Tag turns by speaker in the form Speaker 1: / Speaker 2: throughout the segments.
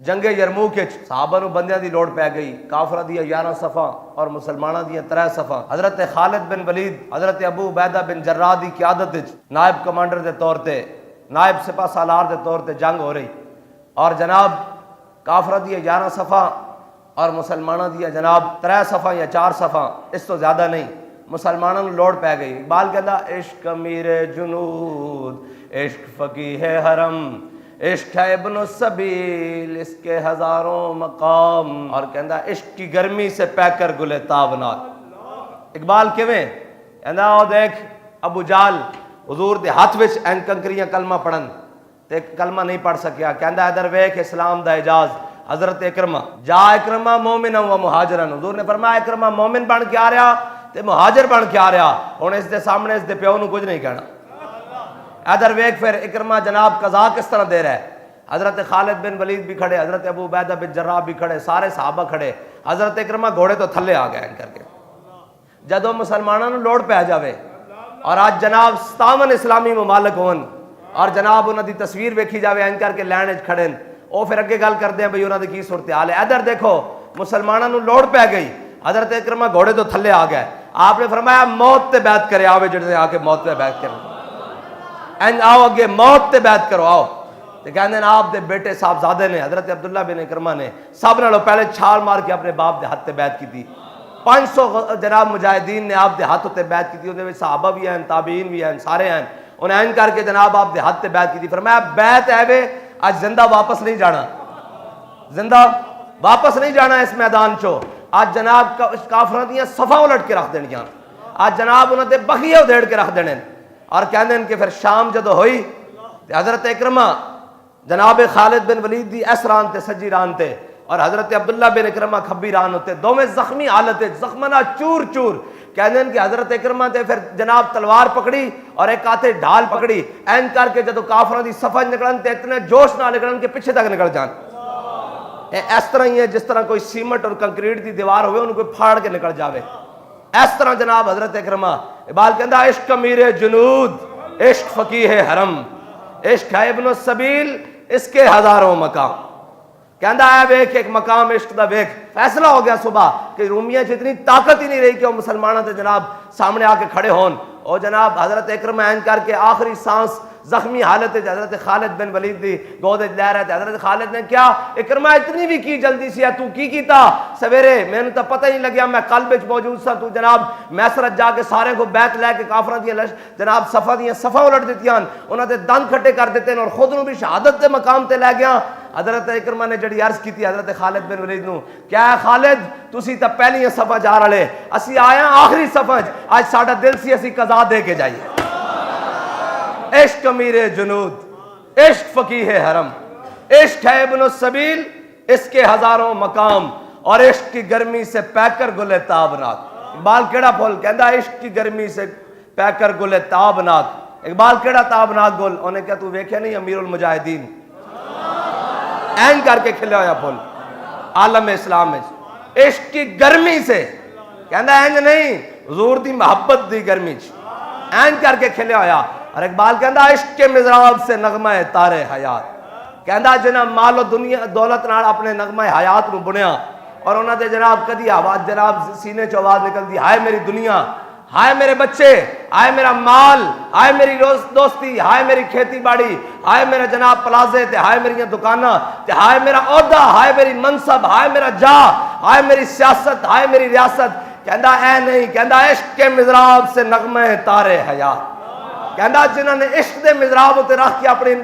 Speaker 1: جنگ یرموک صحابہ نو بندیاں دی لوڑ پی گئی، کافراں دی 11 صفاں اور مسلماناں دی 3 صفاں۔ حضرت خالد بن ولید حضرت ابو عبیدہ بن جراح دی قیادت وچ نائب کمانڈر دے طور تے، نائب سپاہ سالار دے طور تے جنگ ہو رہی، اور جناب کافراں دی 11 صفاں اور مسلماناں دی جناب 3 صفاں یا 4 صفاں، اس تو زیادہ نہیں، مسلمانوں نو لوڑ پی گئی۔ اقبال کہندا عشق امیر جنود، عشق فقیہ حرم، عشق ہے ابن السبیل، اس کے ہزاروں مقام، اور کہندا عشق کی گرمی سے پہ کر گلے تابناک۔ اقبال کیویں کہندا او دیکھ ابو جال حضور دے ہاتھ وچ این کنکریاں کلمہ پڑھن تے کلمہ نہیں پڑھ سکیا، کہندا ادھر ویکھ اسلام دا اعجاز، حضرت اکرمہ جا اکرمہ مومنا و مہاجرن، حضور نے فرمایا اکرمہ مومن بن کے آ رہا تے مہاجر بن کے آ رہا، ہن اس دے سامنے اس دے پیو نو کچھ نہیں کہنا۔ ادھر ویکھ پھر اکرمہ جناب قضا کس طرح دے رہا ہے، حضرت خالد بن ولید بھی کھڑے، حضرت ابو عبیدہ بن جراح بھی کھڑے، سارے صحابہ کھڑے، حضرت اکرمہ گھوڑے تو تھلے آ گئے کر کے۔ جدوں مسلمانوں لوڑ پہ جاوے اور آج جناب 57 اسلامی ممالک ہون اور جناب انہاں دی تصویر ویکھی جاوے این کر کے لین وچ کھڑے، او پھر اگے گل کردے ہیں بھئی انہاں دی کی صورتحال ہے۔ ادھر دیکھو مسلمانوں لوڑ پہ گئی، حضرت اکرمہ گھوڑے تو تھلے آ گئے، آپ نے فرمایا موت تے بیعت کرے آوے جڑے آ کے موت تے بیعت کرے، این آؤ اگے موت تے بیعت کرو آؤ۔ تے کہندے ہیں آپ دے بیٹے صاحبزادے نے حضرت عبداللہ بن اکرمہ نے سب نالوں پہلے چھال مار کے اپنے باپ دے ہاتھ تے بیعت کی تھی۔ 500 جناب مجاہدین نے آپ دے ہاتھ تے بیعت کی تھی، انہاں وچ صحابہ بھی ہیں، تابعین بھی ہیں، سارے ہیں، انہیں این کر کے جناب آپ دے ہاتھ تے بیعت کی تھی۔ فرمایا بیعت ہے وے آج زندہ واپس نہیں جانا، زندہ واپس نہیں جانا اس میدان چو، آج جناب کافراں دیاں صفاں الٹ کے رکھ دینیاں، آج جناب انہاں دے بخیے ادھیڑ کے رکھ دینے، اور کہندے ہیں کہ پھر شام جدو ہوئی تے حضرت اکرمہ جناب خالد بن ولید دی اس ران تے سجی ران تے اور حضرت عبداللہ بن اکرمہ کھبی ران ہوتے، دوویں زخمی حالت زخمنا چور چور، کہندے ہیں کہ حضرت اکرمہ تے پھر جناب تلوار پکڑی اور ایک ہاتھے ڈھال پکڑی، این کر کے جدو کافراں دی صفحہ نکلن تے اتنے جوش نہ نکلن کہ پیچھے تک نکل جان۔ اس طرح ہی ہے جس طرح کوئی سیمنٹ اور کنکریٹ دی دیوار ہوئے انہوں کوئی پھاڑ کے نکل جاوے، اس طرح جناب حضرت اکرمہ اقبال کہندا عشق امیر جنود، عشق فقیہ حرم، عشق ہے ابن السبیل، اس کے ہزاروں مقام۔ کہندا ہے ویکھ ایک مقام عشق دا ویکھ، فیصلہ ہو گیا صبح کہ رومیاں اتنی طاقت ہی نہیں رہی کہ وہ مسلمانوں تے جناب سامنے آ کے کھڑے ہون، اور جناب حضرت اکرمہ این کر کے آخری سانس زخمی حالت حضرت خالد بن ولید دی گود لے رہے تھے۔ حضرت خالد نے کیا اکرمہ اتنی بھی کی جلدی سی ہے، تو کی کیتا سویرے میں نے تو پتہ ہی نہیں لگیا، میں قلب وچ موجود سا، تو جناب میسرت جا کے سارے کو بیعت لے کے کافراں دی جناب صفا الٹ دتیاں، انہاں دے دند کھٹے کر دیتے اور خود نو بھی شہادت دے مقام تے لے گیا۔ حضرت اکرمہ نے جڑی عرض کی تھی حضرت خالد بن ولید نو، کیا ہے خالد تسی تا پہلی صفحہ جا رہے، اسی آیا آخری صفحہ، آج ساڈا دل سی اسی قضا دے کے جائیے۔ عشق امیر جنود، عشق فقیہ حرم، عشق ہے ابن السبیل، اس کے ہزاروں مقام، اور عشق کی گرمی سے پہ کر گلے تابناک۔ اقبال کیڑا پھول کہندا عشق کی گرمی سے پہ کر گلے تابناک۔ اقبال کیڑا تابناک گل، انہیں کہا تو ویکھے نہیں امیر المجاہدین این کر کے کھلے ہویا پھول عالم اسلام میں عشق کی گرمی سے، کہندا اینج نہیں حضور دی محبت دی گرمی این کر کے کھلے ہویا۔ اور اقبال کہندا عشق کے مزراب سے نغمہ تارے حیات، کہندا جنہ مال و دنیا دولت نال اپنے نغمہ حیات نو بنیا، اور انہاں دے جناب کدی آواز جناب سینے چ آواز نکلدی ہائے میری دنیا، ہائے میرے بچے، ہائے میرا مال، ہائے میری دوستی، ہائے میری کھیتی باڑی، ہائے میرا جناب پلازے تے، ہائے میری دکاناں تے، ہائے میرا عہدہ، ہائے میری منصب، ہائے میرا جاہ، ہائے میری سیاست، ہائے میری ریاست۔ کہندا اے نہیں، کہندا عشق کے مزراب سے نغمہ تارے حیات، کہندا جنہوں نے عشق دے مزراب تے رکھ کے اپنی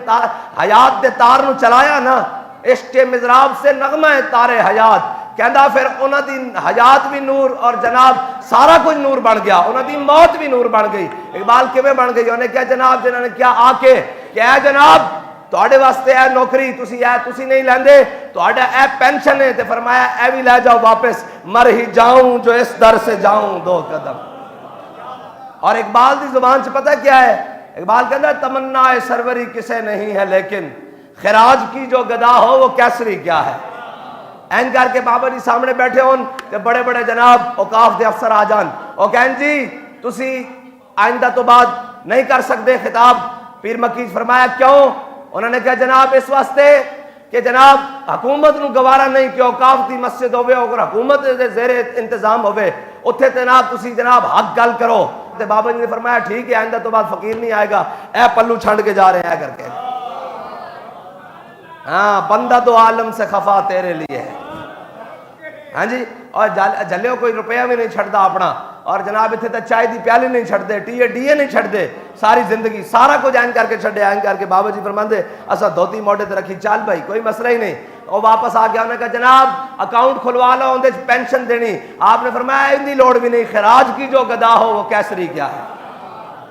Speaker 1: حیات دے تار نو چلایا نا، عشق کے مزراب سے نغمہ تارے حیات، کہندا پھر انہاں دی حیات بھی نور اور جناب سارا کچھ نور بن گیا، انہاں دی موت بھی نور بن گئی۔ اقبال کیویں بن گئی؟ انہیں کیا جناب جنہوں نے کیا آ کے کہ اے جناب تواڈے واسطے اے نوکری تسی نہیں لیندے، تواڈا اے پینشن ہے، تے فرمایا اے بھی لے جاؤ واپس، مر ہی جاؤں جو اس در سے جاؤں 2 قدم۔ اور اقبال دی زبان سے پتہ کیا ہے؟ اقبال کہتا ہے تمنا سروری کسے نہیں ہے، لیکن خراج کی جو گدا ہو وہ کیسری کیا ہے۔ این کر کے بابا جی سامنے بیٹھے ہون تے بڑے بڑے جناب اوقاف دے افسر آ جان، او کہیں جی تسی آئندہ تو بعد نہیں کر سکتے خطاب۔ پیر مکی فرمایا کیوں؟ انہوں نے کہا جناب اس واسطے کہ کہ جناب حکومت نو گوارا نہیں کہ اوقاف دی مسجد ہوے اور حکومت دے زیر انتظام ہوے اتھے جناب تسی جناب حق گل کرو. تے بابا جی نے فرمایا ٹھیک ہے آئندہ تو بعد فقیر نہیں آئے گا. اے پلو چھنڈ کے جا رہے ہیں کر کے. ہاں بندہ تو عالم سے خفا تیرے لیے ہے. ہاں جی اور جلے کوئی روپیہ بھی نہیں چھڑدا اپنا اور جناب اتنے تو چائے دی پیالی نہیں چھڑ دے ٹی ڈی اے نہیں چھڑ دے ساری زندگی سارا کچھ این کر کے چھڑے این کر کے. بابا جی فرماندے اسا دھوتی موڈے تے رکھی چال بھائی کوئی مسئلہ ہی نہیں. اور واپس آ گیا انہوں نے کہا جناب اکاؤنٹ کھلوا لو اندے پینشن دینی. آپ نے فرمایا ان دی لوڑ بھی نہیں خراج کی جو گدا ہو وہ کیسری کیا ہے.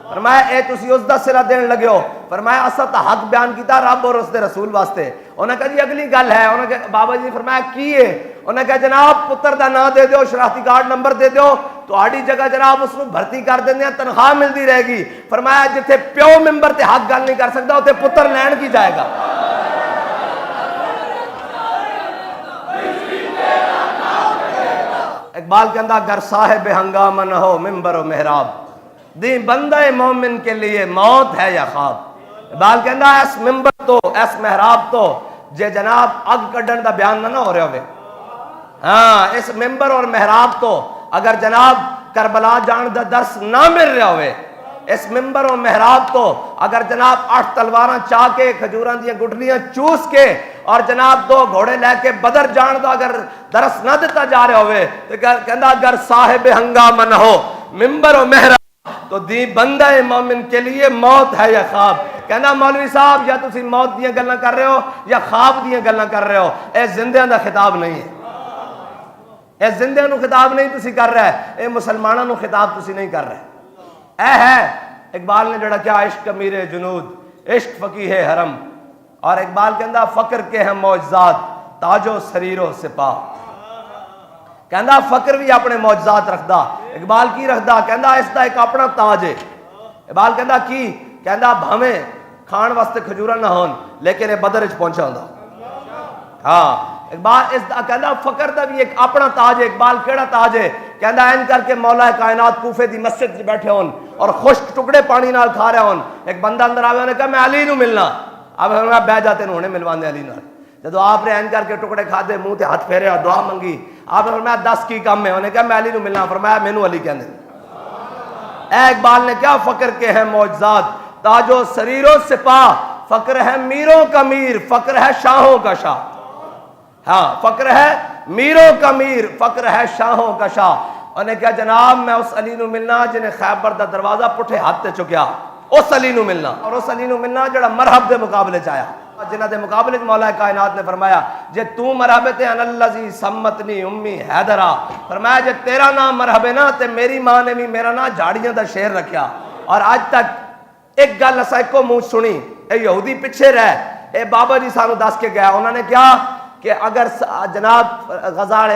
Speaker 1: فرمایا اے تسی اس دا سرا دین لگے ہو. فرمایا اسا تا حق بیان کیتا رب اور اس دے رسول واسطے. انہوں نے کہا جی اگلی گل ہے. انہوں نے کہا بابا جی نے فرمایا کی ہے. انہوں نے کہا جناب پتر دا نام دے دیو شناختی کارڈ نمبر دے دیو تو آڑی جگہ جناب اس کو بھرتی کر دیندے ہیں تنخواہ ملتی رہے گی. فرمایا جتھے پیو ممبر تے حق گل نہیں کر سکتا اتنے پتر لین کی جائے گا. اقبال کہندہ اگر صاحب ہنگامہ نہ ہو ممبر و محراب دی بندہ مومن کے لیے موت ہے یا خواب. اقبال کہندہ ایس ممبر تو ایس محراب تو جے جناب اگ کڈن دا بیان نہ ہو رہے ہوئے. ہاں اس ممبر اور محراب تو اگر جناب کربلا جان دا درس نہ مل رہے ہوئے. اس ممبر اور محراب تو اگر جناب 8 تلواراں چاہ کے کھجوراں دیاں گٹلیاں چوس کے اور جناب 2 گھوڑے لے کے بدر جان دا اگر درس نہ دیتا جا رہے ہوئے تو کہندہ اگر صاحب ہنگامہ نہ ہو ممبر و محراب تو دی بندہ مومن کے لیے موت ہے یا خواب. کہنا مولوی صاحب یا تسی موت دیاں گلاں کر رہے ہو یا خواب دیاں گلاں کر رہے ہو. اے زندیاں دا خطاب نہیں ہے. اے زندیاں نو خطاب نہیں تسی کر رہے. اے مسلمانوں نو خطاب تسی نہیں کر رہے. اے ہے اقبال نے جڑا کیا عشق امیر جنود عشق فقیہ حرم. اور اقبال کہندہ فقر کے ہیں معجزات تاج و سریر و سپاہ. کہندہ فقر بھی اپنے معجزات رکھدا. اقبال کی رکھدا کہندہ اس دا ایک اپنا تاج ہے. اقبال کہندہ کی کہندہ بھامیں کھان واسطے کھجورا نہ ہون لیکن یہ بدر اچ پہنچا ہوندا. ہاں اقبال اس دا کہندہ فقر دا بھی ایک اپنا تاج ہے. اقبال کیڑا تاج ہے کہندہ این کر کے مولا کائنات کوفے دی مسجد بیٹھے ہون اور خشک ٹکڑے پانی نال کھا رہے ہون. ایک بندہ اندر آوے انہیں کہا میں علی نو ملنا. اب ہمیں بہ جاتے انہوں ملوان دے علی نال. جدو آپ نے این کر کے ٹکڑے کھا دے منہ تے ہاتھ پھیرے اور دعا منگی آپ نے فرمایا 10 کی کم ہے. انہیں کہا میں علی نو ملنا. فرمایا مینوں علی کہندے. اے اقبال نے کیا فقر کے ہیں معجزات تاج و سریر و سپاہ. فقر ہے میروں کا میر فقر ہے شاہوں کا شاہ. ہاں فقر ہے میروں کا میر فقر ہے شاہوں کا شاہ. انہیں کہا جناب میں اس علی نو ملنا جنہیں خیبر دا دروازہ پٹھے ہاتھ تے چکیا. اس علی نو ملنا اور اس علی نو ملنا جڑا مرحب دے مقابلے چایا جنہ دے مقابلے مولا کائنات نے فرمایا جے تو مرحب تے ان الذی سمتنی امی حیدرا. فرمایا جے تیرا نام مرحب ہے نا تے میری ماں نے بھی میرا نام جھاڑیاں دا شیر رکھیا. اور آج تک ایک گل اسا ایک کو منہ سنی. اے یہودی پیچھے رہ اے بابا جی سانو دس کے گیا. انہوں نے کیا کہ اگر جناب غزہ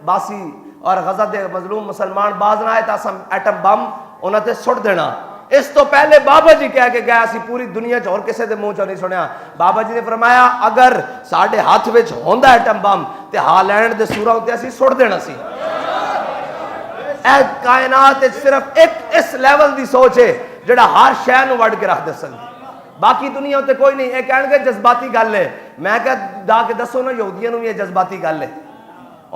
Speaker 1: باسی اور غزہ دے مظلوم مسلمان باز نہ آئے تو ایٹم بم انہوں نے سٹ دینا. اس تو پہلے بابا جی کہہ کے گیا اسی پوری دنیا اور کسے دے منہ چوں نہیں سنیا. بابا جی نے فرمایا اگر ساڈے ہاتھ وچ ہوندا ایٹم بم تے ہالینڈ دے سوراں تے اسی سٹ دینا سی. اے کائنات صرف ایک اس لیول دی سوچ ہے جڑا ہر شے نو وڈ کے رکھ دے سکدی. باقی دنیا تے کوئی نہیں. اے کہن گے جذباتی گل ہے. میں کہ جا کے دسو نا یہودیاں نو یہ جذباتی گل ہے.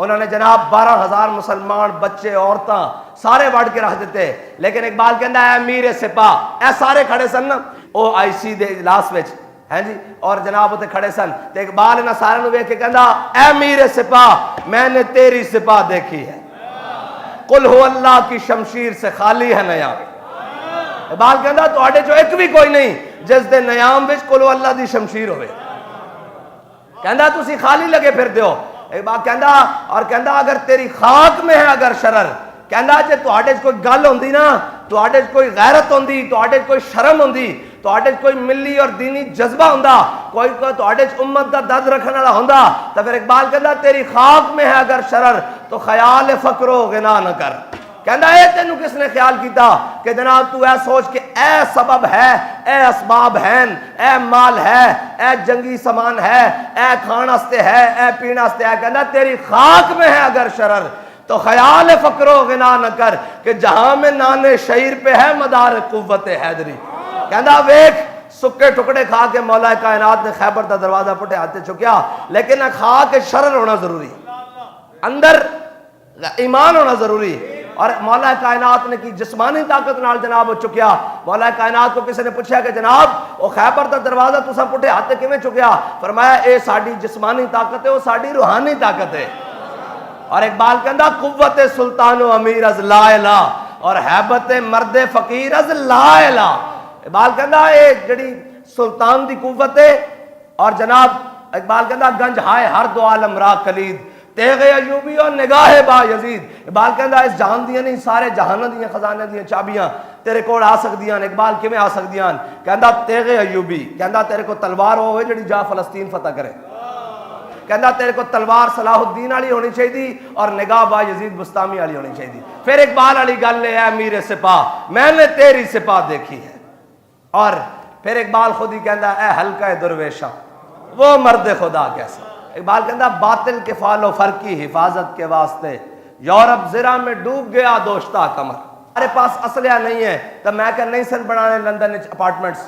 Speaker 1: انہوں نے جناب 12,000 مسلمان بچے عورتاں سارے وڈ کے رکھ دیتے. لیکن اقبال کہندا ہے امیر سپاہ اے سارے کھڑے سن او آئی سی دے اجلاس وچ ہیں جی اور جناب تے کھڑے سن تے اقبال نے سارے نو ویکھ کے کہندا اے امیر سپاہ میں نے تیری سپاہ دیکھی ہے. قل ہو اللہ کی شمشیر سے خالی ہے نیام. اقبال کہندا تواڈے چوں ایک بھی کوئی نہیں جس دے نیام وچ قل ہو اللہ دی شمشیر ہوئے. کہندا تسی خالی لگے پھر دیو. اقبال کہندا اور کہندا اگر تیری خاک میں ہے اگر شرر کہندا جے تواڈے کوئی گل ہوندی نا تواڈے کوئی غیرت ہوندی تواڈے کوئی شرم ہوندی تواڈے کوئی ملی اور دینی جذبہ ہوندا کوئی تواڈے امت دا درد رکھن والا ہوندا تو پھر اقبال کہندا تیری خاک میں ہے اگر شرر تو خیال فقر و غنا نہ کر. کہندا اے تینوں کس نے خیال کیتا کہ جناب تو اے سوچ کہ اے سبب ہے اے اسباب ہیں اے مال ہے اے جنگی سامان ہے اے کھان واسطے ہے اے پینے واسطے ہے. کہندا تیری خاک میں ہے اگر شرر تو خیال فقر و غنا نہ کر کہ جہاں میں نان شعیر پہ ہے مدار قوت حیدری. کہندا ویکھ سکے ٹکڑے کھا کے مولا کائنات نے خیبر دا دروازہ پٹے ہاتھ چکیا، لیکن کھا کے شرر ہونا ضروری، اندر ایمان ہونا ضروری. اور مولا کائنات نے کی جسمانی طاقت نال جناب چکیا. مولا کائنات کو کسی نے پوچھا کہ جناب وہ خیبر دا دروازہ تساں پٹھے ہاتھ کیویں چکیا؟ فرمایا اے ساڈی جسمانی طاقت ہے، وہ ساڈی روحانی طاقت ہے. اور اقبال کہندا قوت سلطان و امیر از لا الہ اور ہیبت مرد فقیر از لا الہ. اقبال کہندا اے جڑی سلطان دی قوت ہے، اور جناب اقبال کہندا گنج ہائے ہر دو عالم را کلید تیغ ایوبی اور نگاہ با یزید. اقبال کہندا اس جہان دیاں نہیں سارے جہاناں دیاں خزانے دیاں چابیاں تیرے کول آ سکدیاں. اقبال کیویں آ سکدیاں؟ کہندا تیغ ایوبی، کہندا تیرے کو تلوار ہوے جڑی جا فلسطین فتح کرے. کہندا تیرے کو تلوار صلاح الدین والی ہونی چاہیے اور نگاہ با یزید بستامی والی ہونی چاہیے. پھر اقبال والی گل ہے اے امیر سپاہ میں نے تیری سپاہ دیکھی ہے. اور پھر اقبال خود ہی کہندا اے حلقہ درویشاں وہ مرد خدا کیسا. اقبال کہندا باطل کے فعل و فر کی حفاظت کے واسطے یورپ زرا میں ڈوب گیا دوشتا کمر. ہمارے پاس اسلحہ نہیں ہے تو میں کہ نہیں سن بنانے لندن اپارٹمنٹس،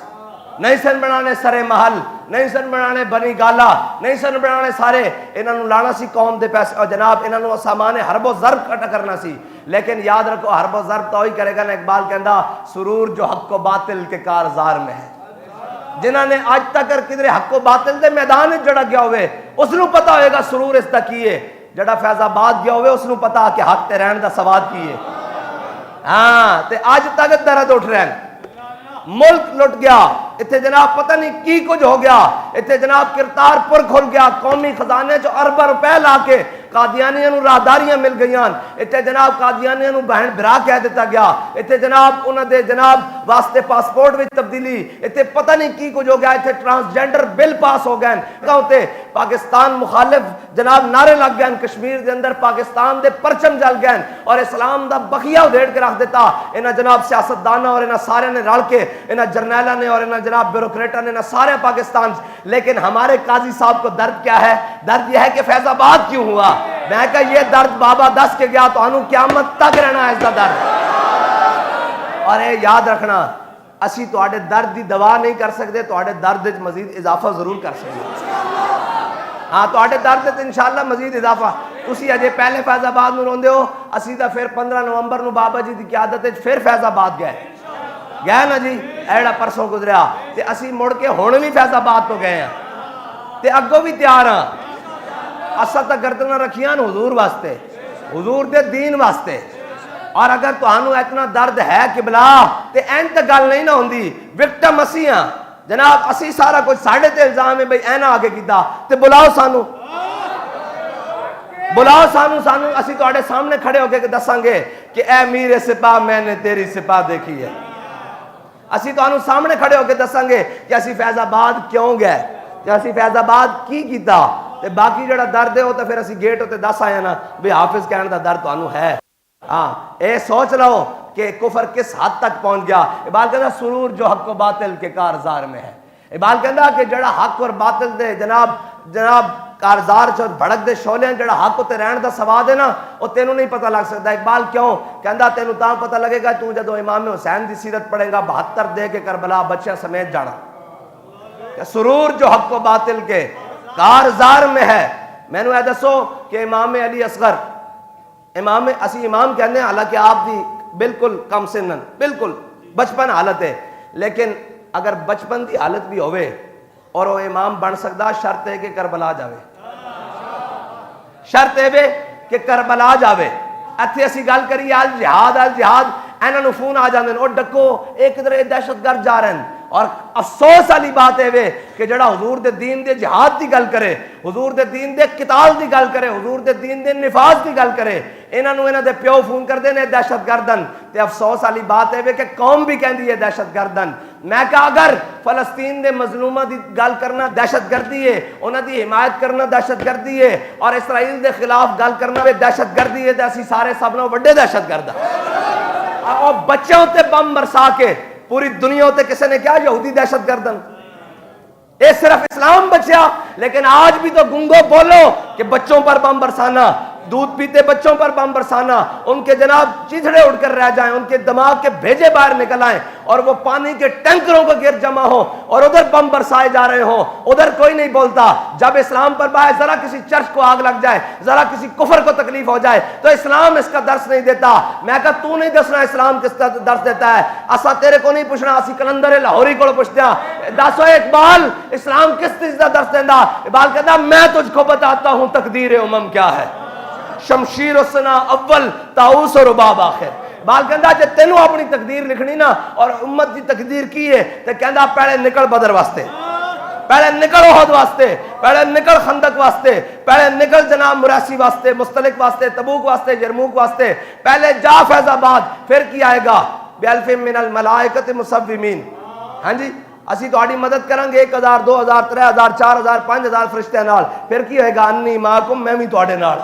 Speaker 1: نہیں سن بنانے سرے محل، نہیں سن بنانے بنی گالا، نہیں سن بنانے سارے انہاں نوں لانا سی قوم دے پیسے اور جناب انہاں نوں سامان حرب و ضرب کٹا کرنا سی. لیکن یاد رکھو حرب و ضرب تو ہی کرے گا نا. اقبال کہندا سرور جو حق و باطل کے کارزار میں ہے. جنہاں نے آج تک کدھر حق و باطل دے میدان جڑا گیا ہوئے اس نوں پتا ہوئے گا سرور اس دا کی ہے. جڑا فیض آباد گیا ہوئے اس نوں پتا کہ حق تے رہن دا سواد کی ہے. ہاں تے آج تک درد اٹھ رہے ہیں. ملک لٹ گیا اتنے جناب پتہ نہیں کی کچھ ہو گیا. اتنے جناب کرتارپور کھل گیا، قومی خزانے چ ارب روپے لا کے قادیانیاں نوں راہداریاں مل گئیاں. اتنے جناب قادیانیاں نوں بہن بھرا کہہ دیتا گیا. اتنے جناب انہاں دے جناب واسطے پاسپورٹ وچ تبدیلی. اتنے پتہ نہیں کی کچھ ہو گیا. اتنے ٹرانسجینڈر بل پاس ہو گئے. کہتے پاکستان مخالف جناب نعرے لگ گئے. کشمیر دے اندر پاکستان دے پرچم جل گئے اور اسلام دا بخیہ ادھیڑ کے رکھ دیتا. انہاں جناب سیاستداناں اور انہاں سارے نے رل کے انہاں جرنیلاں نے اور انہاں جناب بیوروکریٹاں نے سارے پاکستان. لیکن ہمارے قاضی صاحب کو درد کیا ہے؟ درد یہ ہے کہ فیض آباد کیوں ہوا. میں کہا یہ درد بابا دس کے گیا تو انہوں قیامت تک رہنا ہے اس دا درد. اور اے یاد رکھنا اسی تو آڑے درد دی دوا نہیں کر سکتے، تو آڑے درد مزید اضافہ ضرور کر سکتے. ہاں تو آڑے درد انشاءاللہ مزید اضافہ. تسی اجے پہلے فیض آباد نو روندے ہو، اسی دا پھر 15 نومبر نو بابا جی دی قیادت پھر فیض آباد گئے نا جی. ایڑا پرسوں گزریا تے اسی مڑ کے ہون بھی فیض آباد تو گئے ہیں تے اگوں بھی تیار ہاں. اسا تا گردناں رکھیاں حضور واسطے، حضور دے دین واسطے. اور اگر تہانوں اتنا درد ہے قبلہ تے این تے گل نہیں نہ ہوندی. وکٹم اسی ہاں جناب، اسی سارا کچھ ساڑھے تے الزام ہے بھئی اینا آگے کیتا تے بلاؤ سانو، بلاؤ سانو اسی تو آڑے سامنے کھڑے ہو کے دساں گے کہ اے میر سپاہ میں نے تیری سپاہ دیکھی ہے. اسی تو سامنے کھڑے ہو کے دساں گے کہ اسی فیض آباد کیوں گئے، کہ اسی فیض آباد کی کیتا. تے باقی جڑا درد ہے وہ تو پھر اسی گیٹ ہوتے دس آیا نا بھی حافظ کہنے دا درد تو ہے. ہاں اے سوچ لو کہ کفر کس حد تک پہنچ گیا. اقبال کہتا سرور جو حق و باطل کے کارزار میں ہے. اقبال کہتا کہ جڑا حق اور باطل دے جناب کارزار چ بھڑک دے شولے جڑا حق تے رہن دا سواد ہے نا وہ تینوں نہیں پتہ لگ سکتا. اقبال کیوں کہندا تینوں تاں پتہ لگے گا تو جدو امام حسین دی سیرت پڑھے گا 72 دے کے کربلا بچہ سمیت جانا. کہ سرور جو حق و باطل کے کارزار میں ہے. میں نے دسو کہ امام علی اصغر اسی امام کہنے ہیں، حالانکہ آپ دی بالکل کم سنن بالکل بچپن حالت ہے، لیکن اگر بچپن دی حالت بھی ہوئے اور وہ امام بن سکتا شرط ہے کہ کربلا جاوے. شرط ہے کہ کربلا جاوے. اتھے اسی گل کری آل جہاد ایناں نوں فون آ جاندے او ڈکو ایک ادھر دہشت گرد جا رہے ہیں. اور افسوس والی بات ہے کہ جڑا حضور دے دین دے جہاد دی گل کرے، حضور دے دین دے قتال دی گل کرے، حضور دے دین دے نفاذ دی گل کرے، انہاں نوں انہاں دے پیو فون کردے نے دہشت گردن. تے افسوس والی بات ہے کہ قوم بھی کہندی ہے دہشت گردن. میں کہا اگر فلسطین دے مظلوماں دی گل کرنا دہشت گردی ہے، انہاں دی حمایت کرنا دہشت گردی ہے، اور اسرائیل دے خلاف گل کرنا بھی دہشت گردی ہے، تے اسی سارے سب نوں وڈے دہشت گرد ہاں. اور بچوں تے بم برسا کے پوری دنیا ہوتے کسی نے کیا یہودی دہشت گردن. اے صرف اسلام بچیا، لیکن آج بھی تو گنگو بولو کہ بچوں پر بم برسانا دودھ پیتے بچوں پر بم برسانا، ان کے جناب چیتڑے اڑ کر رہ جائیں، ان کے دماغ کے بھیجے باہر نکل آئیں اور وہ پانی کے ٹینکروں کو گر جمع ہو اور ادھر بم برسائے جا رہے ہوں، ادھر کوئی نہیں بولتا۔ جب اسلام پر بائے ذرا کسی چرچ کو آگ لگ جائے، ذرا کسی کفر کو تکلیف ہو جائے تو اسلام اس کا درس نہیں دیتا۔ میں کہا تو نہیں دسنا اسلام کس کا درس دیتا ہے، اسا تیرے کو نہیں پوچھنا، اسی کلندر لاہوری کو پوچھتے ہیں دسو اقبال اسلام کس چیز کا درس دینا؟ اقبال کہتا میں تجھ کو بتاتا ہوں تقدیر امم کیا ہے، شمشیر و سنا اول طاؤس و رباب آخر۔ بال کہندا جے تینوں اپنی تقدیر لکھنی نا اور امت دی تقدیر کی ہے تے کہندا پہلے نکل بدر واسطے، پہلے نکل احد واسطے، پہلے نکل خندق واسطے، پہلے نکل جناب مراسی واسطے، مستلق واسطے، تبوک واسطے، یرموک واسطے، پہلے جا فیض آباد، پھر کی آئے گا بیالف من الملائکۃ مصومین۔ ہاں جی اسی تہاڈی مدد کریں گے 1000 2000 3000 4000 5000 فرشتیاں نال، پھر کی ہوئے گا انی معکم میں بھی تہاڈے نال۔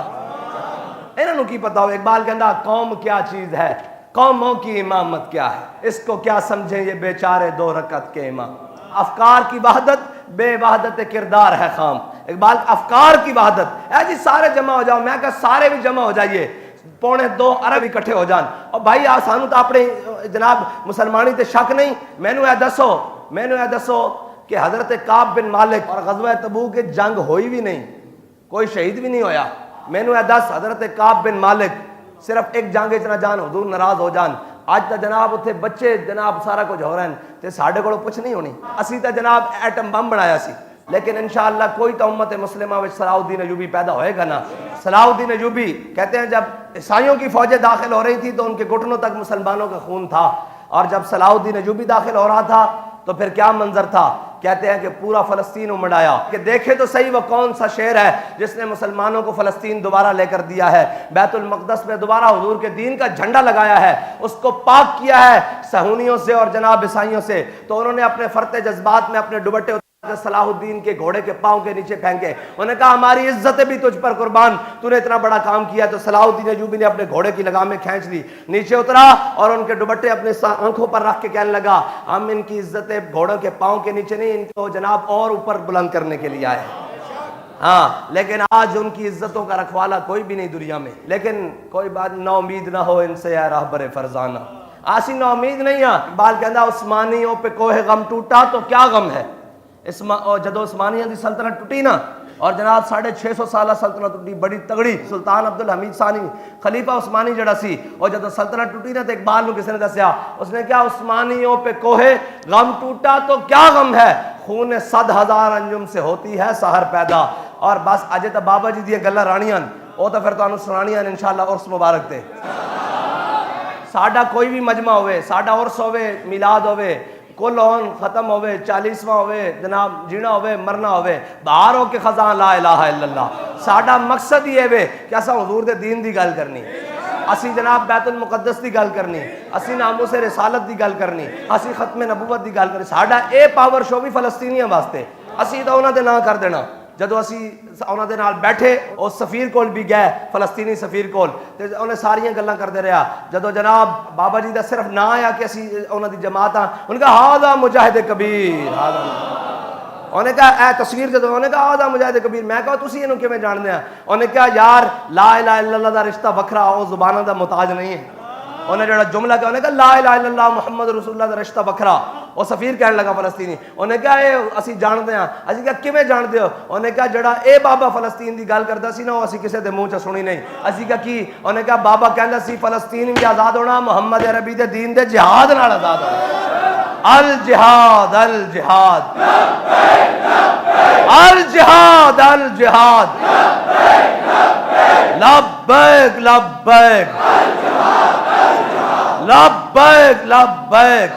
Speaker 1: انہاں نوں کی پتا ہو؟ اقبال کہندا قوم کیا چیز ہے، قوموں کی امامت کیا ہے، اس کو کیا سمجھیں یہ بیچارے 2 رکعت کے امام۔ افکار کی وحدت بے وحدت کردار ہے خام۔ اقبال افکار کی وحدت اے جی سارے جمع ہو جاؤ، میں کہا سارے بھی جمع ہو جائیے، 2.25 ارب اکٹھے ہو جان۔ اور بھائی آ سانو تو اپنے جناب مسلمانی تے شک نہیں، مینوں اے دسو کہ حضرت کعب بن مالک اور غزوہ تبوک کی جنگ ہوئی بھی نہیں، کوئی شہید بھی نہیں ہویا، مینوں اے دس حضرت کعب بن مالک صرف ایک جنگ نہ جان، حضور ناراض ہو جان، اج تا جناب اتنے بچے جناب سارا کچھ ہو رہے ہیں تے ساڈے کولوں پوچھ نہیں ہونی، اسی تا جناب ایٹم بم بنایا سی، لیکن انشاءاللہ کوئی تو امت مسلمہ وچ صلاح الدین ایوبی پیدا ہوئے گا نا۔ صلاح الدین ایوبی کہتے ہیں جب عیسائیوں کی فوجیں داخل ہو رہی تھی تو ان کے گھٹنوں تک مسلمانوں کا خون تھا، اور جب صلاح الدین ایوبی داخل ہو رہا تھا تو پھر کیا منظر تھا؟ کہتے ہیں کہ پورا فلسطین امڑایا کہ دیکھے تو صحیح وہ کون سا شعر ہے جس نے مسلمانوں کو فلسطین دوبارہ لے کر دیا ہے، بیت المقدس میں دوبارہ حضور کے دین کا جھنڈا لگایا ہے، اس کو پاک کیا ہے صہیونیوں سے اور جناب عیسائیوں سے۔ تو انہوں نے اپنے فرتے جذبات میں اپنے دوپٹے صلاح الدین کے گھوڑے کے پاؤں کے نیچے پھینکے، انہوں نے کہا ہماری عزتیں بھی تجھ پر قربان، تو نے اتنا بڑا کام کیا۔ تو صلاح الدین ایوبی نے اپنے گھوڑے کی لگامیں کھینچ لی، نیچے اترا اور ان کے دوپٹے اپنے آنکھوں پر رکھ کے کہنے لگا ہم ان کی عزتیں گھوڑوں کے پاؤں کے نیچے نہیں، ان کو جناب اور اوپر بلند کرنے کے لیے آئے۔ ہاں لیکن آج ان کی عزتوں کا رکھوالا کوئی بھی نہیں دنیا میں، لیکن کوئی بات نا امید نہ ہو ان سے اے راہبر فرزانہ، آسی نا امید نہیں ہے۔ اقبال کہندا عثمانیوں پہ کوہ غم ٹوٹا تو کیا غم ہے، جدو عثمانیہ دی سلطنت ٹوٹی نا اور جناب 650 سالہ سلطنت ٹوٹی بڑی تگڑی، سلطان عبدالحمید ثانی خلیفہ عثمانی جڑا سی، اور جدو سلطنت ٹوٹی نا تو اقبال نو کسی نے دسیا، اس نے کیا عثمانیوں پہ کوہ غم ٹوٹا تو کیا غم ہے، خون 100,000 انجم سے ہوتی ہے سحر پیدا۔ اور بس اجے تو بابا جی دی گلاں رانیاں وہ تو پھر تانوں سنانیاں انشاءاللہ عرس مبارک تے۔ ساڈا کوئی بھی مجمع ہوئے، ساڈا عرس ہوئے، میلاد ہوئے، کل ہون ختم ہوئے، 40واں ہوئے، جناب جینا ہوئے مرنا ہوئے، باہر ہو کے خزان لا الہ الا اللہ۔ ساڈا مقصد یہ ہے کہ اسا حضور دے دین دی گل کرنی، اسی جناب بیت المقدس دی گل کرنی، اسی ناموس رسالت دی گل کرنی، اسی ختم نبوت دی گل کرنی۔ ساڈا اے پاور شو بھی فلسطینیاں واسطے، اسی تو انہاں دے نام کر دینا۔ جدو اسی انہاں دے نال بیٹھے اور سفیر کول بھی گئے، فلسطینی سفیر کول، تے انہیں ساریاں گلاں کردے رہا، جدو جناب بابا جی دا صرف نا آیا کہ اسی انہاں دی جماعت ہاں، انہوں نے کہا ہاذا مجاہد کبیر، انہوں نے کہا اے تصویر جدو انہوں نے کہا ہاذا مجاہد کبیر، میں کہا تسی انہوں کیویں جاندے ہیں؟ انہوں نے کہا یار لا الہ الا اللہ دا رشتہ وکھرا، او زباناں دا محتاج نہیں ہے۔ انہیں جڑا جملہ کہا، انہوں نے کہا لا الہ الا اللہ محمد رسول اللہ دا رشتہ وکھرا۔ وہ سفیر کہنے لگا فلسطینی، انہوں نے کہا اے اسی جاندے ہیں، اسی کہا کیویں جاندے ہو؟ انہوں نے کہا جڑا اے بابا فلسطین دی گل کردا سی نا وہ اسی کسے دے منہ چ سنی نہیں۔ اسی کہا کی؟ انہوں نے کہا بابا کہندا سی فلسطین بھی آزاد ہونا محمد عربی دے دین دے جہاد نال آزاد ہونا۔ الجہاد الجہاد الجہاد الجہاد لبیک لبیک لبیک لبیک